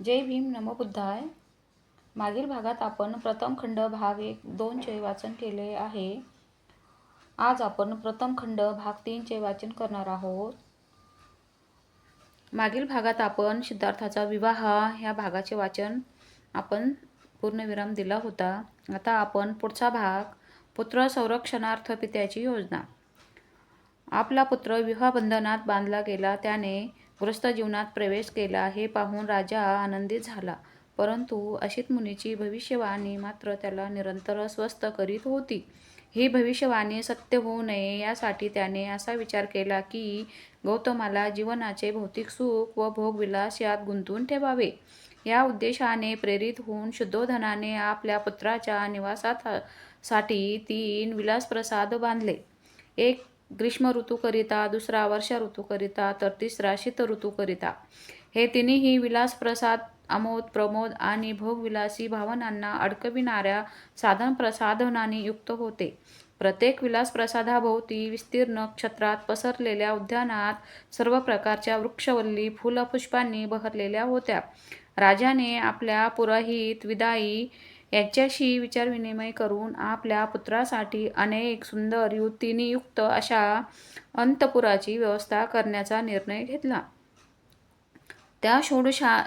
जय भीम नमो बुद्धाय. मागील भागात आपण प्रथम खंड भाग 1-2 चे वाचन केले आहे. आज आपण प्रथम खंड भाग 3 चे वाचन करणार आहोत. मागील भागात आपण सिद्धार्थाचा विवाह ह्या भागाचे वाचन आपण पूर्णविराम दिला होता. आता आपण पुढचा भाग पुत्र संरक्षणार्थ पित्याची योजना. आपला पुत्र विवाहबंधनात बांधला गेला. त्याने गृहस्थ जीवनात प्रवेश केला हे पाहून राजा आनंदित झाला. परंतु अशित मुनीची भविष्यवाणी मात्र त्याला निरंतर अस्वस्थ करीत होती. ही भविष्यवाणी सत्य होऊ नये यासाठी त्याने असा विचार केला की गौतमाला जीवनाचे भौतिक सुख व भोगविलास यात गुंतवून ठेवावे. या उद्देशाने प्रेरित होऊन शुद्धोधनाने आपल्या पुत्राच्या निवासासाठी 3 विलासप्रसाद बांधले. एक ग्रीष्म ऋतूकरिता, दुसरा वर्षा ऋतूकरिता तर तिसरा शीत ऋतूकरिता. हे तिन्ही विलासप्रसाद आमोद प्रमोद आणि भोगविलासी भावनांना अडकविणाऱ्या साधनप्रसाधनांनी युक्त होते. प्रत्येक विलासप्रसादाभोवती विस्तीर्ण क्षेत्रात पसरलेल्या उद्यानात सर्व प्रकारच्या वृक्षवल्ली फुलपुष्पांनी बहरलेल्या होत्या. राजाने आपल्या पुरोहित विदाई यांच्याशी विचारविनिमय करून आपल्या पुत्रासाठी अनेक सुंदर युवतींनी युक्त अशा अंतपुराची व्यवस्था करण्याचा निर्णय घेतला. त्या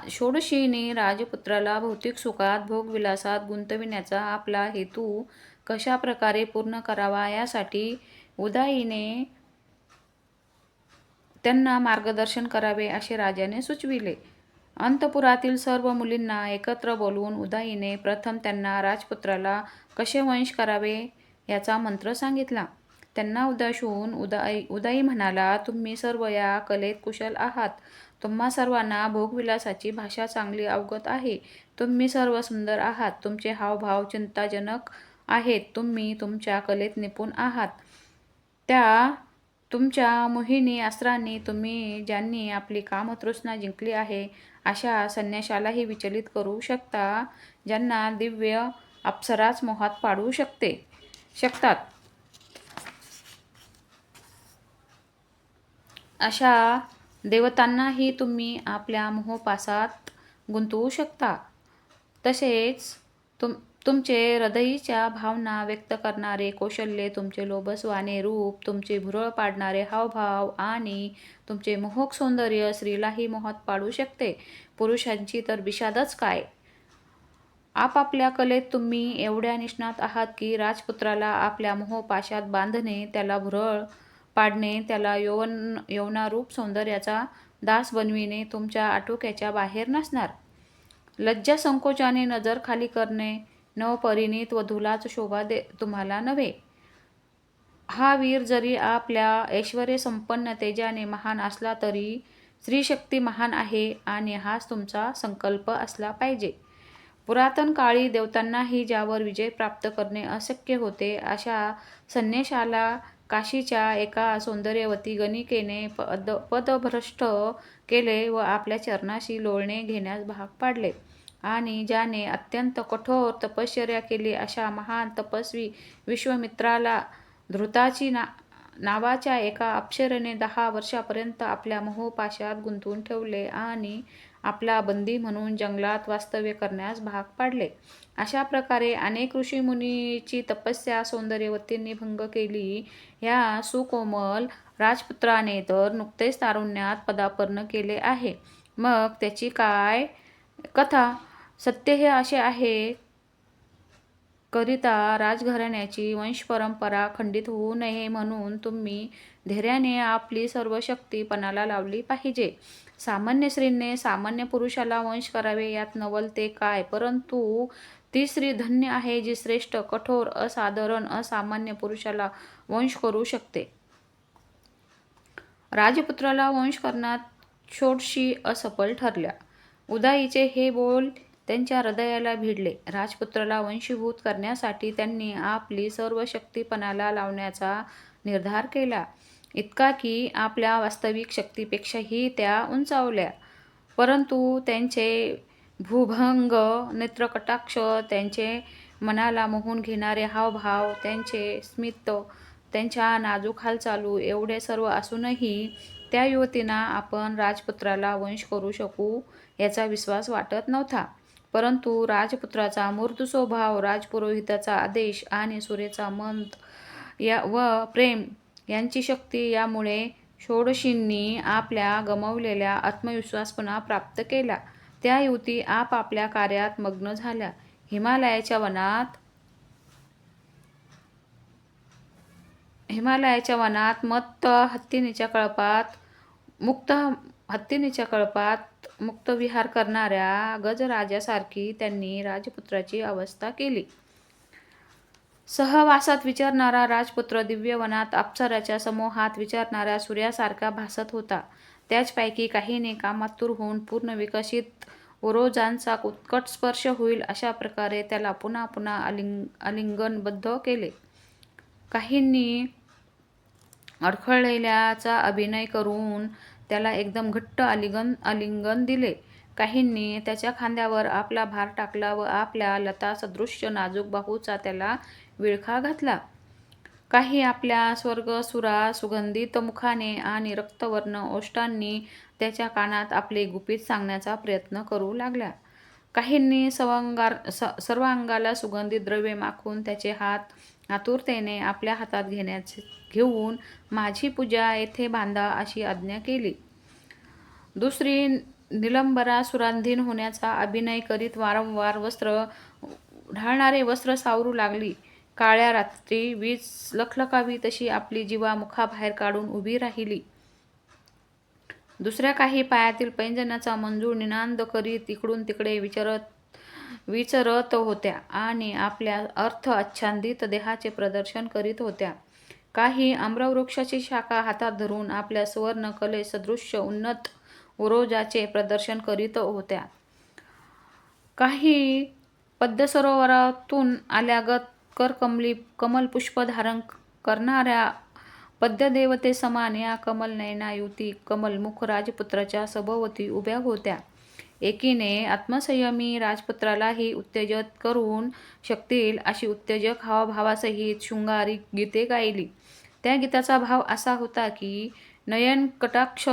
षोडशीने राजपुत्राला भौतिक सुखात भोगविलासात गुंतविण्याचा आपला हेतू कशा प्रकारे पूर्ण करावा यासाठी उदाईने त्यांना मार्गदर्शन करावे असे राजाने सुचविले. अंतपुरातील सर्व मुलींना एकत्र बोलवून उदाईने प्रथम त्यांना राजपुत्राला कसे वंश करावे याचा मंत्र सांगितला. त्यांना उद्देशून उदाई म्हणाला, तुम्ही सर्व या कलेत कुशल आहात. तुम्हा सर्वांना भोगविलासाची भाषा चांगली अवगत आहे. तुम्ही सर्व सुंदर आहात. तुमचे हावभाव चिंताजनक आहेत. तुम्ही तुमच्या कलेत निपुण आहात. त्या तुमच्या मोहिनी अस्त्रांनी तुम्ही ज्यांनी आपली कामतृष्णा जिंकली आहे अशा संन्याशालाही विचलित करू शकता, ज्यांना दिव्य अप्सराच मोहात पाडू शकतात. अशा देवतांनाही तुम्ही आपल्या मोहपासात गुंतवू शकता. तसेच तुमचे हृदयीच्या भावना व्यक्त करणारे कौशल्य, तुमचे लोभसवाणे रूप, तुमचे भुरळ पाडणारे हावभाव आणि तुमचे मोहक सौंदर्य स्त्रीलाही मोहात पाडू शकते. पुरुषांची तर विषादच काय. आपापल्या कलेत तुम्ही एवढ्या निष्णात आहात की राजपुत्राला आपल्या मोहपाशात बांधणे, त्याला भुरळ पाडणे, त्याला यौवनारूप सौंदर्याचा दास बनविणे तुमच्या आटोक्याच्या बाहेर नसणार. लज्जा संकोचाने नजर खाली करणे नवपरिणीत वधूलाच शोभा तुम्हाला नव्हे. हा वीर जरी आपल्या ऐश्वर्यसंपन्न तेजाने महान असला तरी स्त्रीशक्ती महान आहे आणि हाच तुमचा संकल्प असला पाहिजे. पुरातन काळी देवतांनाही ज्यावर विजय प्राप्त करणे अशक्य होते अशा संन्याशाला काशीच्या एका सौंदर्यवती गणिकेने पदभ्रष्ट केले व आपल्या चरणाशी लोळणे घेण्यास भाग पाडले. आणि ज्याने अत्यंत कठोर तपश्चर्या केली अशा महान तपस्वी विश्वामित्राला धृताची नावाच्या एका अप्सरेने 10 वर्षापर्यंत आपल्या मोहपाशात गुंतवून ठेवले आणि आपला बंदी म्हणून जंगलात वास्तव्य करण्यास भाग पाडले. अशा प्रकारे अनेक ऋषीमुनीची तपस्या सौंदर्यवतींनी भंग केली. या सुकोमल राजपुत्राने तर नुकतेच तारुण्यात पदार्पण केले आहे. मग त्याची काय कथा. सत्य हे असे आहे करिता राजघराण्याची वंशपरंपरा खंडित होऊ नये म्हणून तुम्ही धैर्याने आपली सर्व शक्ती पणाला लावली पाहिजे. सामान्य स्त्रीने सामान्य पुरुषाला वंश करावे यात नवल ते काय, परंतु ती स्त्री धन्य आहे जी श्रेष्ठ, कठोर, असाधारण, असामान्य पुरुषाला वंश करू शकते. राजपुत्राला वंश करण्यात षोडशी असफल ठरल्या. उदाईचे हे बोल त्यांच्या हृदयाला भिडले. राजपुत्राला वंशीभूत करण्यासाठी त्यांनी आपली सर्व शक्ती पणाला लावण्याचा निर्धार केला. इतका की आपल्या वास्तविक शक्तीपेक्षाही त्या उंचावल्या. परंतु त्यांचे भूभंग नेत्रकटाक्ष, त्यांचे मनाला मोहून घेणारे हावभाव, त्यांचे स्मित, त्यांच्या नाजूक हालचाली एवढे सर्व असूनही त्या युवतींना आपण राजपुत्राला वंश करू शकू याचा विश्वास वाटत नव्हता. परंतु राजपुत्राचा मृदू स्वभाव, राजपुरोहिताचा आदेश आणि सुरेचा मंत व प्रेम यांची शक्ती यामुळे षोडशींनी आपल्या गमावलेला आत्मविश्वास पुन्हा प्राप्त केला. त्या युवती आपापल्या कार्यात मग्न झाल्या. हिमालयाच्या वनात हत्तीनीच्या कळपात मुक्त विहार करणाऱ्या गजराजासारखी त्यांनी राजपुत्राची अवस्था केली. सहवासात विचरणारा राजपुत्र दिव्य वनात अप्सराच्या समूहात विचरणाऱ्या सूर्यासारखा भासत होता. त्याचपैकी काहींनी कामातुर होऊन पूर्ण विकसित उरोजांचा उत्कट स्पर्श होईल अशा प्रकारे त्याला पुन्हा पुन्हा आलिंगनबद्ध केले. काहींनी अडखळलेल्याचा अभिनय करून त्याला एकदम घट्ट आलिंगन दिले. काहींनी त्याच्या खांद्यावर आपला भार टाकला व आपल्या लतासदृश्य नाजूक बाहूचा त्याला विळखा घातला. काही आपल्या स्वर्गसुरा सुगंधित मुखाने आणि रक्तवर्ण ओष्ठांनी त्याच्या कानात आपले गुपित सांगण्याचा प्रयत्न करू लागल्या. काहींनी सर्वांगाला सुगंधित द्रव्ये माखून त्याचे हात आतुरतेने आपल्या हातात घेऊन माझी पूजा येथे बांधा अशी आज्ञा केली. दुसरी निलंबरा सुराधीन होण्याचा अभिनय करीत वारंवार ढाळणारे वस्त्र सावरू लागली. काळ्या रात्री वीज लखलखावी तशी आपली जिवा मुखाबाहेर काढून उभी राहिली. दुसऱ्या काही पायातील पैंजणाचा मंजूळ निनाद करीत इकडून तिकडे विचरत होत्या आणि आपल्या अर्थ आच्छादित देहाचे प्रदर्शन करीत होत्या. काही आम्रवृक्षाची शाखा हातात धरून आपल्या सुवर्ण कले सदृश्य उन्नत उरोजाचे प्रदर्शन करीत होत्या. काही पद्मसरोवरातून आल्यागत कमलपुष्प धारण करणाऱ्या पद्मदेवतेसमान या कमलनयना युवती कमलमुख राजपुत्राच्या सभोवती उभ्या होत्या. एकीने आत्मसंयमी राजपुत्रालाही उत्तेजित करून शकतील अशी उत्तेजक हावभावासहित शृंगारी गीते गायली. त्या गीताचा भाव असा होता की नयन कटाक्ष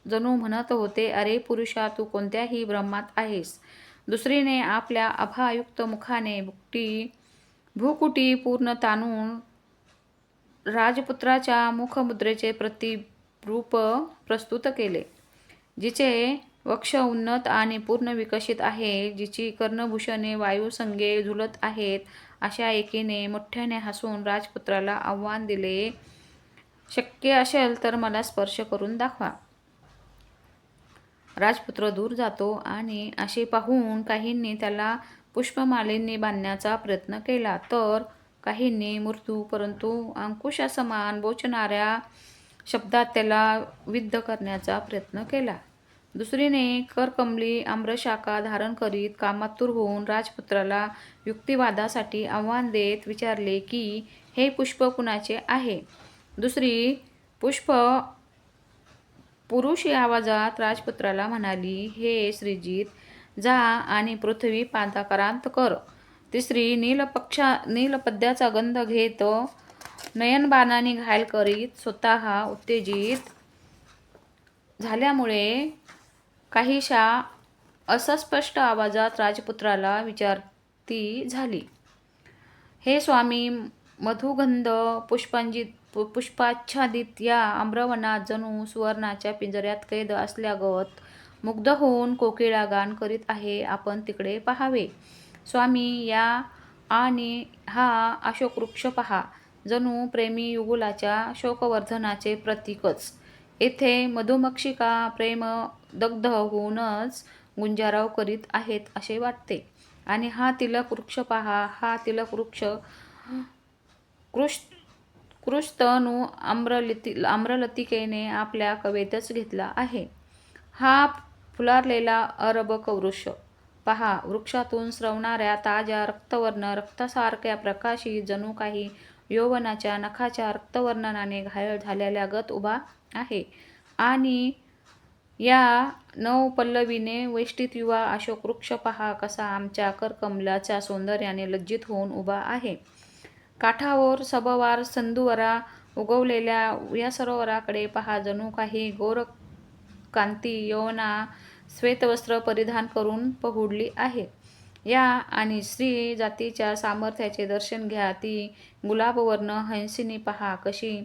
जणू म्हणत होते, अरे पुरुषा, तू कोणत्याही भ्रमात आहेस. दुसरीने आपल्या आभायुक्त मुखाने भ्रुकुटी पूर्ण ताणून राजपुत्राच्या मुखमुद्रेचे प्रतिरूप प्रस्तुत केले. जिचे वक्ष उन्नत आणि पूर्ण विकसित आहे, जिची कर्णभूषणे वायुसंगे झुलत आहेत, अशा एकीने मोठ्याने हसून राजपुत्राला आव्हान दिले, शक्य असेल तर मला स्पर्श करून दाखवा. राजपुत्र दूर जातो आणि असे पाहून काहींनी त्याला पुष्पमालेंनी बांधण्याचा प्रयत्न केला, तर काहींनी मृदू परंतु अंकुशासमान बोचणाऱ्या शब्दात त्याला विद्ध करण्याचा प्रयत्न केला. दुसरीने करकमली आम्रशाखा धारण करीत कामातुर होऊन राजपुत्राला युक्तिवादासाठी आव्हान देत विचारले की हे पुष्प कुणाचे आहे. दुसरी पुष्प पुरुषी आवाजात राजपुत्राला म्हणाली, हे श्रीजित, जा आणि पृथ्वी पादाक्रांत कर. तिसरी नीलपद्याचा गंध घेत नयनबाणांनी घायल करीत स्वतः उत्तेजित झाल्यामुळे काहीशा अस्पष्ट आवाजात राजपुत्राला विचारती झाली, हे स्वामी, मधुगंध पुष्पाच्छादित या आम्रवनात जणू सुवर्णाच्या पिंजऱ्यात कैद असल्यागत मुग्ध होऊन कोकिळा गान करीत आहे. आपण तिकडे पाहावे. स्वामी, आणि हा अशोकवृक्ष पहा, जणू प्रेमी युगुलाच्या शोकवर्धनाचे प्रतीकच. येथे मधुमक्षिका प्रेमदग्ध होऊनच गुंजाराव करीत आहेत असे वाटते. आणि हा तिलक वृक्ष पहा, हा तिलक वृक्ष कृष्णतनू आम्रलतिकेने आपल्या कवेतच घेतला आहे. हा फुलारलेला अरबक वृक्ष पहा, वृक्षातून स्रवणाऱ्या ताज्या रक्तवर्ण रक्तासारख्या प्रकाशित जणू काही यौवनाच्या नखाच्या रक्तवर्णनाने घायल झालेल्यागत उभा आहे. आणि या नवपल्लवीने वेष्टित युवा अशोक वृक्ष पहा, कसा आमच्या करकमलाच्या सौंदर्याने लज्जित होऊन उभा आहे. काठावर सभोवार सिंधुवरा उगवलेल्या या सरोवराकडे पहा, जणू काही गोर कांती यवना श्वेतवस्त्र परिधान करून पहुडली आहे. या आणि स्त्री जातीच्या सामर्थ्याचे दर्शन घ्या. ती गुलाबवर्ण हंसिनी पहा, कशी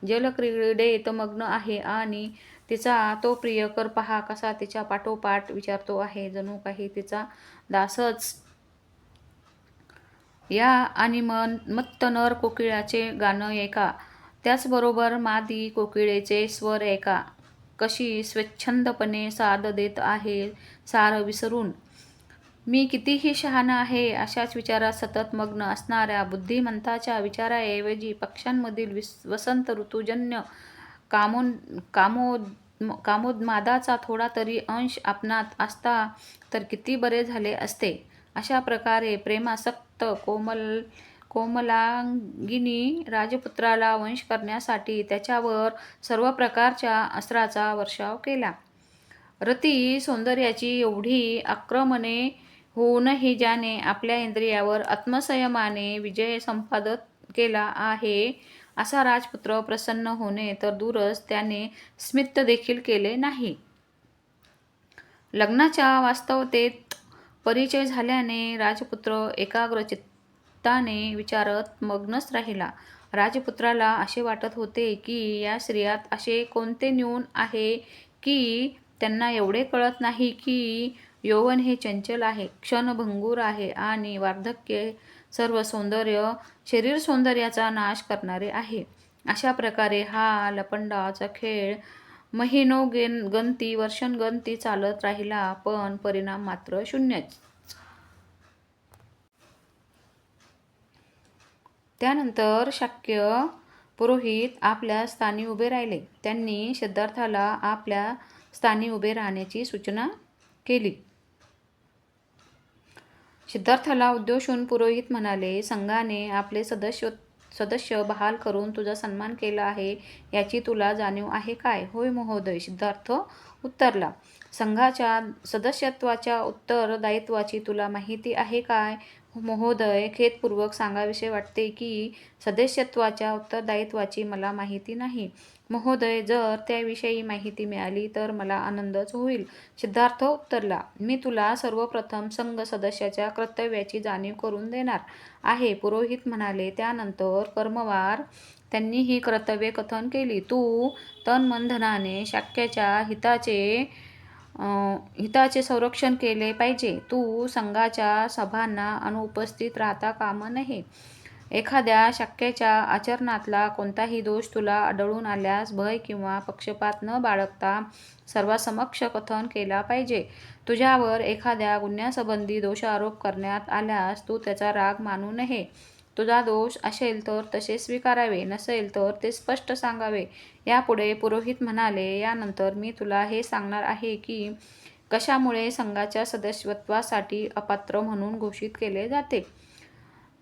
जलक्रीडेत मग्न आहे आणि तिचा तो प्रियकर पहा, कसा तिच्या पाठोपाठ विचारतो आहे, जणू काही तिचा दासच. या आणि मत्त नर कोकिळाचे गाणं ऐका, त्याचबरोबर मादी कोकिळेचे स्वर ऐका, कशी स्वच्छंदपणे साद देत आहे सारं विसरून. मी कितीही शहाणा आहे, अशाच विचारात सतत मग्न असणाऱ्या बुद्धिमंताच्या विचाराऐवजी पक्ष्यांमधील वसंत ऋतूजन्य कामोन्मादाचा थोडा तरी अंश आपणात असता तर किती बरे झाले असते. अशा प्रकारे प्रेमासक्त कोमलांगिनी राजपुत्राला वश करण्यासाठी त्याच्यावर सर्व प्रकारच्या अस्त्राचा वर्षाव केला. रती सौंदर्याची एवढी आक्रमणे होऊनही ज्याने आपल्या इंद्रियावर आत्मसंयमाने विजय संपादित केला आहे, असा राजपुत्र प्रसन्न होणे तर दूरच त्याने स्मित देखील केले नाही. लग्नाच्या वास्तवतेत परिचय झाल्याने राजपुत्र एकाग्रचित्ताने विचारात मग्नच राहिला. राजपुत्राला असे वाटत होते की या स्त्रियात असे कोणते न्यून आहे की त्यांना एवढे कळत नाही की यौवन हे चंचल आहे, क्षणभंगूर आहे आणि वार्धक्य सर्व शरीर सौंदर्याचा नाश करणारे आहे. अशा प्रकारे हा लपंडावाचा खेळ महिनोगणती वर्षांगणती चालत राहिला, पण परिणाम मात्र शून्यच. त्यानंतर शाक्य पुरोहित आपल्या स्थानी उभे राहिले. त्यांनी सिद्धार्थाला आपल्या स्थानी उभे राहण्याची सूचना केली. सिद्धार्थाला उद्देशून पुरोहित म्हणाले, संघाने आपले सदस्य बहाल करून तुझा सन्मान केला आहे, याची तुला जाणीव आहे काय? होय महोदय, सिद्धार्थ उत्तरला. संघाच्या सदस्यत्वाच्या उत्तरदायित्वाची तुला माहिती आहे काय? महोदय, खेदपूर्वक सांगावेसे वाटते की सदस्यत्वाच्या उत्तरदायित्वाची मला माहिती नाही. महोदय, जर त्याविषयी माहिती मिळाली तर मला आनंदच होईल. सिद्धार्थ उत्तरला. मी तुला सर्वप्रथम संघ सदस्याच्या कर्तव्याची जाणीव करून देणार आहे, पुरोहित म्हणाले. त्यानंतर क्रमवार त्यांनी ही कर्तव्ये कथन केली. तू तन-मन-धनाने शाक्याच्या हिताचे संरक्षण केले पाहिजे. तू संघाच्या सभांना अनुपस्थित राहता कामा नये. एखाद्या शाक्याच्या आचरणातला कोणताही दोष तुला आढळून आल्यास भय किंवा पक्षपात न बाळगता सर्वांसमक्ष कथन केला पाहिजे. तुझ्यावर एखाद्या गुन्ह्यासंबंधी दोषारोप करण्यात आल्यास तू त्याचा राग मानू नये. तुझा दोष असेल तर तसे स्वीकारावे, नसेल तर ते स्पष्ट सांगावे. यापुढे पुरोहित म्हणाले, यानंतर मी तुला हे सांगणार आहे की कशामुळे संघाच्या सदस्यत्वासाठी अपात्र म्हणून घोषित केले जाते.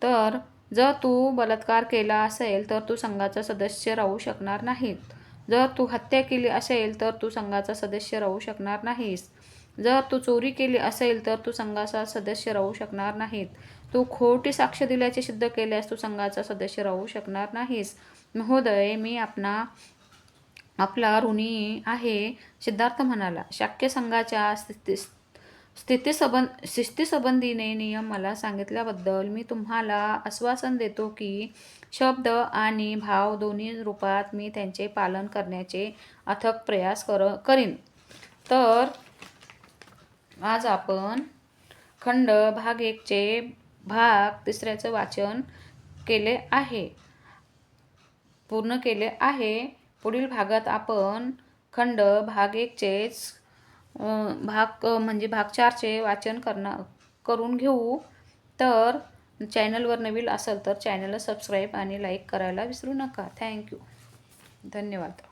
तर जर तू बलात्कार केला असेल तर तू संघाचा सदस्य राहू शकणार नाहीत. जर तू हत्या केली असेल तर तू संघाचा सदस्य राहू शकणार नाहीस. जर तू चोरी केली असेल तर तू संघाचा सदस्य राहू शकणार नाहीत. तू खोटी साक्ष दिल्याचे सिद्ध केल्यास तू संघाचा सदस्य राहू शकणार नाहीस. महोदय, मी आपला ऋणी आहे, सिद्धार्थ म्हणाला. शाक्य संघाच्या शिस्तीसंबंधीचे नियम मला सांगितल्याबद्दल मी तुम्हाला आश्वासन देतो की शब्द आणि भाव दोन्ही रूपात मी त्यांचे पालन करण्याचे अथक प्रयास करीन. तर आज आपण खंड भाग 1 चे भाग 3 वाचन केले आहे, पूर्ण केले आहे. पुढील भागात आपण खंड भाग 1 चेच भाग 4 चे वाचन करून घेऊ. तर चॅनलवर नवीन असेल तर चॅनलला सबस्क्राईब आणि लाईक करायला विसरू नका. थँक्यू. धन्यवाद.